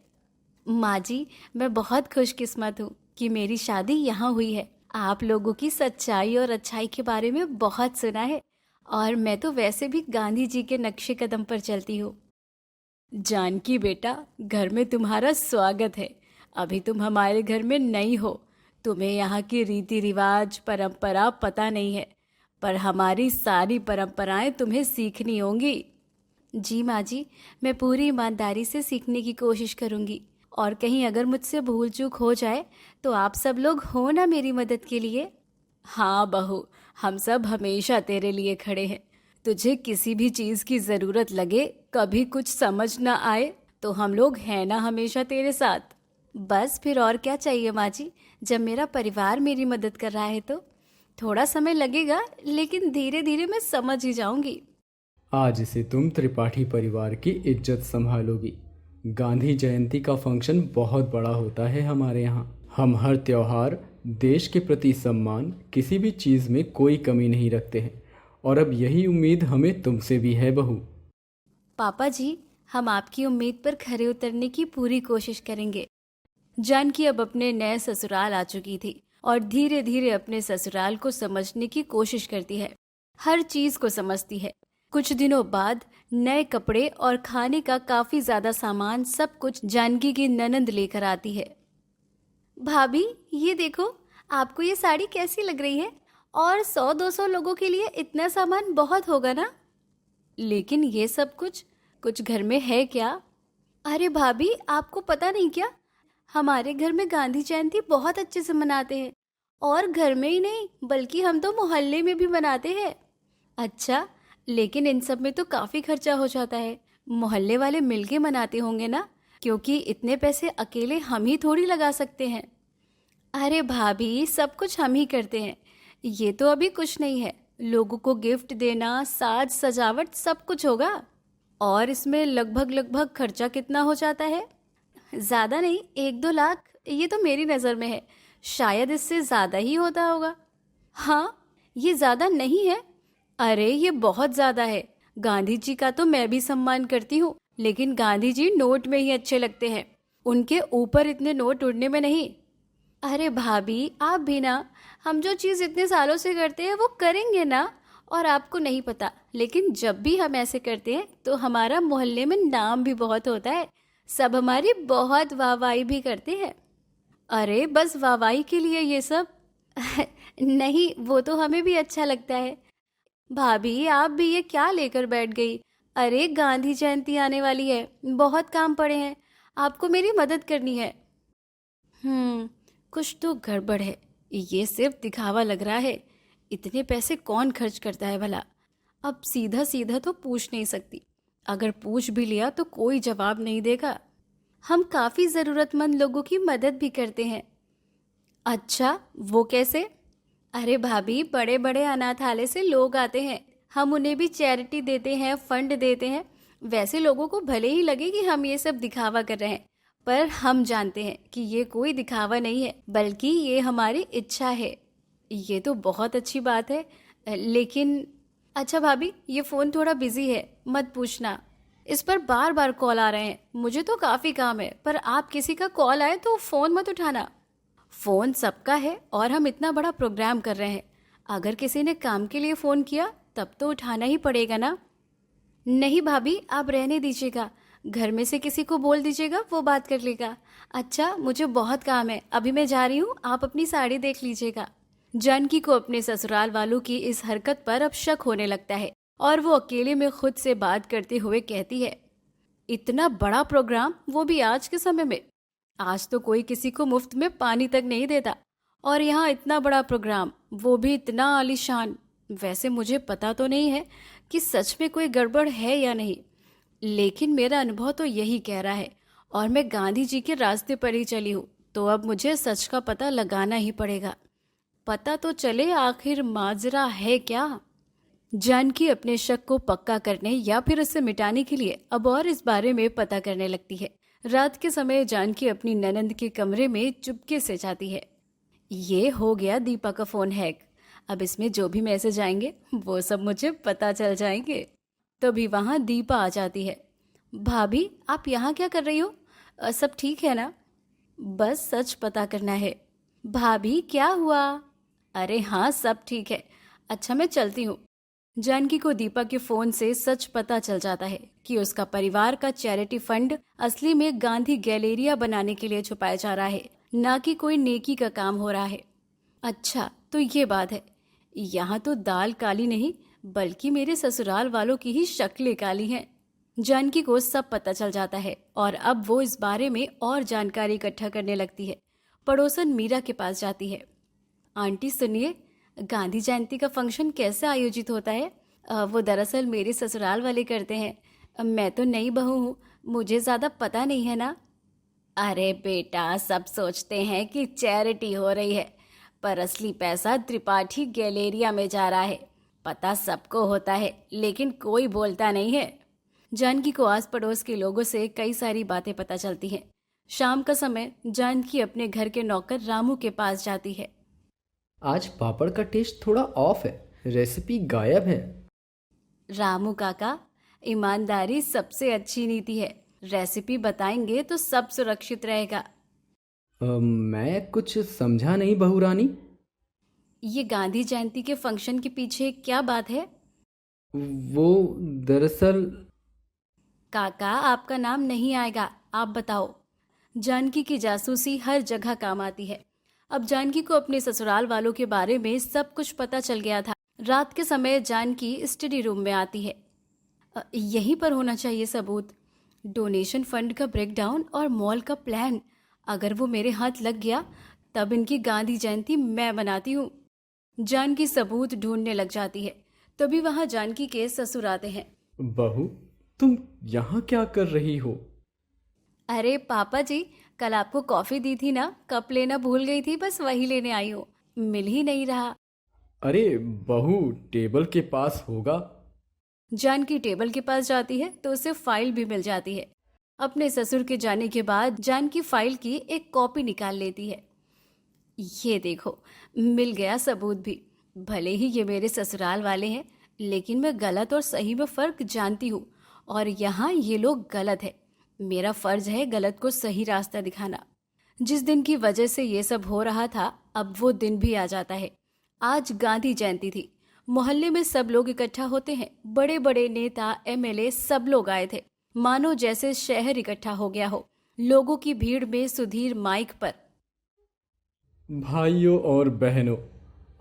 माँ जी, मैं बहुत खुशकिस्मत हूँ कि मेरी शादी यहाँ हुई है। आप लोगों की सच्चाई और अच्छाई के बारे में बहुत सुना है, और मैं तो वैसे भी गांधी जी के नक्शे कदम पर चलती हूँ। जानकी बेटा, घर में तुम्हारा स्वागत है। अभी तुम हमारे घर में नई हो, तुम्हें यहाँ की रीति रिवाज परंपरा पता नहीं है, पर हमारी सारी परंपराएं तुम्हें सीखनी होंगी। जी माँ जी, मैं पूरी ईमानदारी से सीखने की कोशिश करूँगी, और कहीं अगर मुझसे भूल चूक हो जाए तो आप सब लोग हो ना मेरी मदद के लिए। हाँ बहू, हम सब हमेशा तेरे लिए खड़े हैं। तुझे किसी भी चीज़ की ज़रूरत लगे, कभी कुछ समझ ना आए, तो हम लोग हैं ना हमेशा तेरे साथ। बस फिर और क्या चाहिए माँ जी, जब मेरा परिवार मेरी मदद कर रहा है तो। थोड़ा समय लगेगा, लेकिन धीरे धीरे मैं समझ ही जाऊंगी। आज से तुम त्रिपाठी परिवार की इज्जत संभालोगी। गांधी जयंती का फंक्शन बहुत बड़ा होता है हमारे यहाँ। हम हर त्योहार, देश के प्रति सम्मान, किसी भी चीज़ में कोई कमी नहीं रखते हैं, और अब यही उम्मीद हमें तुमसे भी है बहू। पापा जी, हम आपकी उम्मीद पर खरे उतरने की पूरी कोशिश करेंगे। जानकी अब अपने नए ससुराल आ चुकी थी और धीरे धीरे अपने ससुराल को समझने की कोशिश करती है। हर चीज को समझती है। कुछ दिनों बाद नए कपड़े और खाने का काफी ज्यादा सामान, सब कुछ जानकी की ननंद लेकर आती है। भाभी, ये देखो, आपको ये साड़ी कैसी लग रही है? और 100-200 लोगों के लिए इतना सामान बहुत होगा ना? लेकिन ये सब कुछ घर में है क्या? अरे भाभी, आपको पता नहीं क्या, हमारे घर में गांधी जयंती बहुत अच्छे से मनाते हैं, और घर में ही नहीं बल्कि हम तो मोहल्ले में भी मनाते हैं। अच्छा, लेकिन इन सब में तो काफी खर्चा हो जाता है। मोहल्ले वाले मिलके मनाते होंगे ना, क्योंकि इतने पैसे अकेले हम ही थोड़ी लगा सकते हैं। अरे भाभी, सब कुछ हम ही करते हैं। ये तो अभी कुछ नहीं है, लोगों को गिफ्ट देना, साज सजावट सब कुछ होगा। और इसमें लगभग खर्चा कितना हो जाता है? ज़्यादा नहीं, 1-2 लाख, ये तो मेरी नज़र में है। शायद इससे ज़्यादा ही होता होगा। हाँ, ये ज़्यादा नहीं है। अरे ये बहुत ज़्यादा है। गांधी जी का तो मैं भी सम्मान करती हूँ, लेकिन गांधी जी नोट में ही अच्छे लगते हैं, उनके ऊपर इतने नोट उड़ने में नहीं। अरे भाभी, आप भी ना, हम जो चीज़ इतने सालों से करते हैं वो करेंगे ना। और आपको नहीं पता, लेकिन जब भी हम ऐसे करते हैं तो हमारा मोहल्ले में नाम भी बहुत होता है। सब हमारी बहुत वाहवाही भी करते हैं। अरे बस वाहवाही के लिए ये सब? नहीं, वो तो हमें भी अच्छा लगता है। भाभी, आप भी ये क्या लेकर बैठ गई? अरे गांधी जयंती आने वाली है, बहुत काम पड़े हैं, आपको मेरी मदद करनी है। कुछ तो गड़बड़ है। ये सिर्फ दिखावा लग रहा है। इतने पैसे कौन खर्च करता है भला? अब सीधा सीधा तो पूछ नहीं सकती, अगर पूछ भी लिया तो कोई जवाब नहीं देगा। हम काफ़ी ज़रूरतमंद लोगों की मदद भी करते हैं। अच्छा, वो कैसे? अरे भाभी, बड़े बड़े अनाथालय से लोग आते हैं, हम उन्हें भी चैरिटी देते हैं, फंड देते हैं। वैसे लोगों को भले ही लगे कि हम ये सब दिखावा कर रहे हैं, पर हम जानते हैं कि ये कोई दिखावा नहीं है, बल्कि ये हमारी इच्छा है। ये तो बहुत अच्छी बात है, लेकिन अच्छा भाभी, ये फ़ोन थोड़ा बिजी है, मत पूछना। इस पर बार बार कॉल आ रहे हैं, मुझे तो काफ़ी काम है, पर आप किसी का कॉल आए तो फ़ोन मत उठाना। फ़ोन सबका है और हम इतना बड़ा प्रोग्राम कर रहे हैं, अगर किसी ने काम के लिए फ़ोन किया तब तो उठाना ही पड़ेगा ना। नहीं भाभी, आप रहने दीजिएगा, घर में से किसी को बोल दीजिएगा, वो बात कर लेगा। अच्छा, मुझे बहुत काम है, अभी मैं जा रही हूँ, आप अपनी साड़ी देख लीजिएगा। जानकी को अपने ससुराल वालों की इस हरकत पर अब शक होने लगता है और वो अकेले में खुद से बात करते हुए कहती है, इतना बड़ा प्रोग्राम, वो भी आज के समय में। आज तो कोई किसी को मुफ्त में पानी तक नहीं देता, और यहाँ इतना बड़ा प्रोग्राम, वो भी इतना आलीशान। वैसे मुझे पता तो नहीं है कि सच में कोई गड़बड़ है या नहीं, लेकिन मेरा अनुभव तो यही कह रहा है और मैं गांधी जी के रास्ते पर ही चली हूँ, तो अब मुझे सच का पता लगाना ही पड़ेगा। पता तो चले आखिर माजरा है क्या। जानकी अपने शक को पक्का करने या फिर उसे मिटाने के लिए अब और इस बारे में पता करने लगती है। रात के समय जानकी अपनी ननंद के कमरे में चुपके से जाती है। ये हो गया दीपा का फोन हैक। अब इसमें जो भी मैसेज आएंगे वो सब मुझे पता चल जाएंगे। तभी वहां दीपा आ जाती है। भाभी, आप यहाँ क्या कर रही हो? सब ठीक है ना? बस सच पता करना है। भाभी, क्या हुआ? अरे हाँ, सब ठीक है। अच्छा, मैं चलती हूँ। जानकी को दीपा के फोन से सच पता चल जाता है कि उसका परिवार का चैरिटी फंड असली में गांधी गैलेरिया बनाने के लिए छुपाया जा रहा है, ना कि कोई नेकी का काम हो रहा है। अच्छा, तो ये बात है। यहाँ तो दाल काली नहीं बल्कि मेरे ससुराल वालों की ही शक्लें काली हैं। जानकी को सब पता चल जाता है और अब वो इस बारे में और जानकारी इकट्ठा करने लगती है। पड़ोसन मीरा के पास जाती है। आंटी सुनिए, गांधी जयंती का फंक्शन कैसे आयोजित होता है? वो दरअसल मेरे ससुराल वाले करते हैं। मैं तो नई बहू हूँ, मुझे ज़्यादा पता नहीं है ना। अरे बेटा, सब सोचते हैं कि चैरिटी हो रही है, पर असली पैसा त्रिपाठी गैलेरिया में जा रहा है। पता सबको होता है, लेकिन कोई बोलता नहीं है। जानकी को आस पड़ोस के लोगों से कई सारी बातें पता चलती हैं। शाम का समय जानकी अपने घर के नौकर रामू के पास जाती है। आज पापड़ का टेस्ट थोड़ा ऑफ है, रेसिपी गायब है। रामू काका, ईमानदारी सबसे अच्छी नीति है। रेसिपी बताएंगे तो सब सुरक्षित रहेगा। मैं कुछ समझा नहीं बहू रानी। ये गांधी जयंती के फंक्शन के पीछे क्या बात है? वो दरअसल काका, आपका नाम नहीं आएगा, आप बताओ। जानकी की जासूसी हर जगह काम आती है। अब जानकी को अपने ससुराल वालों के बारे में सब कुछ पता चल गया था। रात के समय जानकी स्टडी रूम में आती है। यहीं पर होना चाहिए सबूत। डोनेशन फंड का ब्रेकडाउन और मॉल का प्लान, अगर वो मेरे हाथ लग गया तब इनकी गांधी जयंती मैं मनाती हूँ। जानकी सबूत ढूंढने लग जाती है। तभी वहां जानकी के ससुर आते हैं। बहू, तुम यहाँ क्या कर रही हो? अरे पापा जी, कल आपको कॉफी दी थी ना, कप लेना भूल गई थी, बस वही लेने आई हूँ, मिल ही नहीं रहा। अरे बहू, टेबल के पास होगा। जानकी टेबल के पास जाती है तो उसे फाइल भी मिल जाती है। अपने ससुर के जाने के बाद जानकी फाइल की एक कॉपी निकाल लेती है। ये देखो, मिल गया सबूत भी। भले ही ये मेरे ससुराल वाले हैं, लेकिन मैं गलत और सही में फर्क जानती हूँ, और यहाँ ये लोग गलत है। मेरा फर्ज है गलत को सही रास्ता दिखाना। जिस दिन की वजह से ये सब हो रहा था, अब वो दिन भी आ जाता है। आज गांधी जयंती थी। मोहल्ले में सब लोग इकट्ठा होते हैं। बड़े बड़े नेता, एमएलए सब लोग आए थे, मानो जैसे शहर इकट्ठा हो गया हो। लोगों की भीड़ में सुधीर माइक पर, भाइयों और बहनों,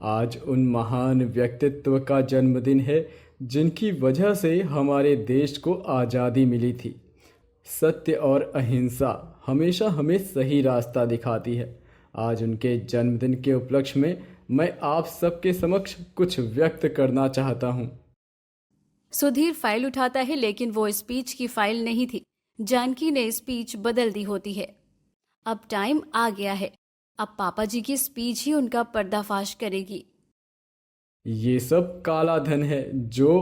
आज उन महान व्यक्तित्व का जन्मदिन है जिनकी वजह से हमारे देश को आज़ादी मिली थी। सत्य और अहिंसा हमेशा हमें सही रास्ता दिखाती है। आज उनके जन्मदिन के उपलक्ष्य में मैं आप सबके समक्ष कुछ व्यक्त करना चाहता हूँ। सुधीर फाइल उठाता है, लेकिन वो स्पीच की फाइल नहीं थी। जानकी ने स्पीच बदल दी होती है। अब टाइम आ गया है। अब पापा जी की स्पीच ही उनका पर्दाफाश करेगी। ये सब काला धन है जो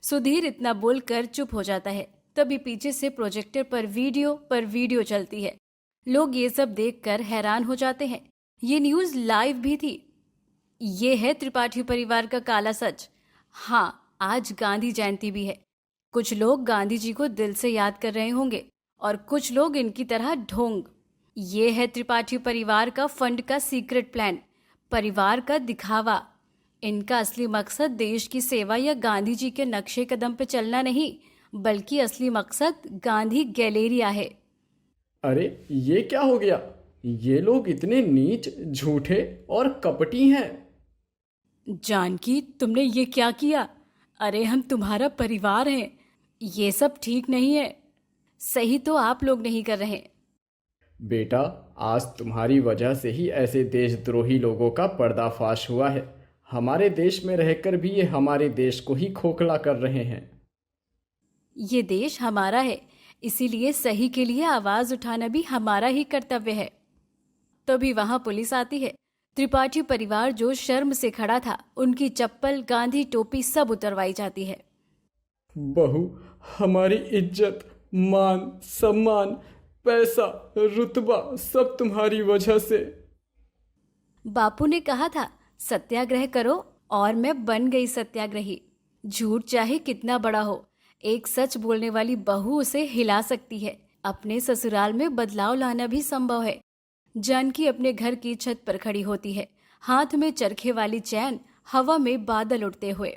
सुधीर इतना बोलकर चुप हो जाता है। तभी पीछे से प्रोजेक्टर पर वीडियो चलती है। लोग ये सब देखकर हैरान हो जाते हैं। ये न्यूज़ लाइव भी थी। ये है त्रिपाठी परिवार का काला सच। हाँ, आज गांधी जयंती भी है। कुछ लोग गांधी जी को दिल से याद कर रहे होंगे और कुछ लोग इनकी तरह ढोंग। ये है त्रिपाठी परिवार का फंड का सीक्रेट प्लान, परिवार का दिखावा। इनका असली मकसद देश की सेवा या गांधी जी के नक्शे कदम पे चलना नहीं, बल्कि असली मकसद गांधी गैलेरिया है। अरे ये क्या हो गया? ये लोग इतने नीच, झूठे और कपटी हैं। जानकी, तुमने ये क्या किया? अरे हम तुम्हारा परिवार हैं, ये सब ठीक नहीं है। सही तो आप लोग नहीं कर रहे। बेटा, आज तुम्हारी वजह से ही ऐसे देशद्रोही लोगों का पर्दाफाश हुआ है। हमारे देश में रहकर भी ये हमारे देश को ही खोखला कर रहे हैं। ये देश हमारा है, इसीलिए सही के लिए आवाज उठाना भी हमारा ही कर्तव्य है। तभी वहां पुलिस आती है। त्रिपाठी परिवार जो शर्म से खड़ा था, उनकी चप्पल, गांधी टोपी सब उतरवाई जाती है। बहू, हमारी इज्जत, मान, सम्मान, पैसा, रुतबा सब तुम्हारी वजह से। बापू ने कहा था सत्याग्रह करो, और मैं बन गई सत्याग्रही। झूठ चाहे कितना बड़ा हो, एक सच बोलने वाली बहू उसे हिला सकती है। अपने ससुराल में बदलाव लाना भी संभव है। जानकी अपने घर की छत पर खड़ी होती है, हाथ में चरखे वाली चैन, हवा में बादल उड़ते हुए।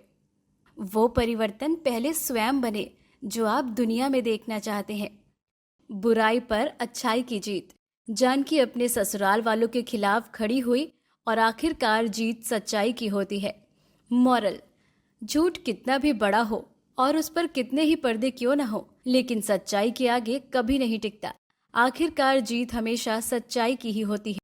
वो परिवर्तन पहले स्वयं बने जो आप दुनिया में देखना चाहते हैं। बुराई पर अच्छाई की जीत। जानकी अपने ससुराल वालों के खिलाफ खड़ी हुई और आखिरकार जीत सच्चाई की होती है। मॉरल: झूठ कितना भी बड़ा हो और उस पर कितने ही पर्दे क्यों न हो, लेकिन सच्चाई के आगे कभी नहीं टिकता। आखिरकार जीत हमेशा सच्चाई की ही होती है।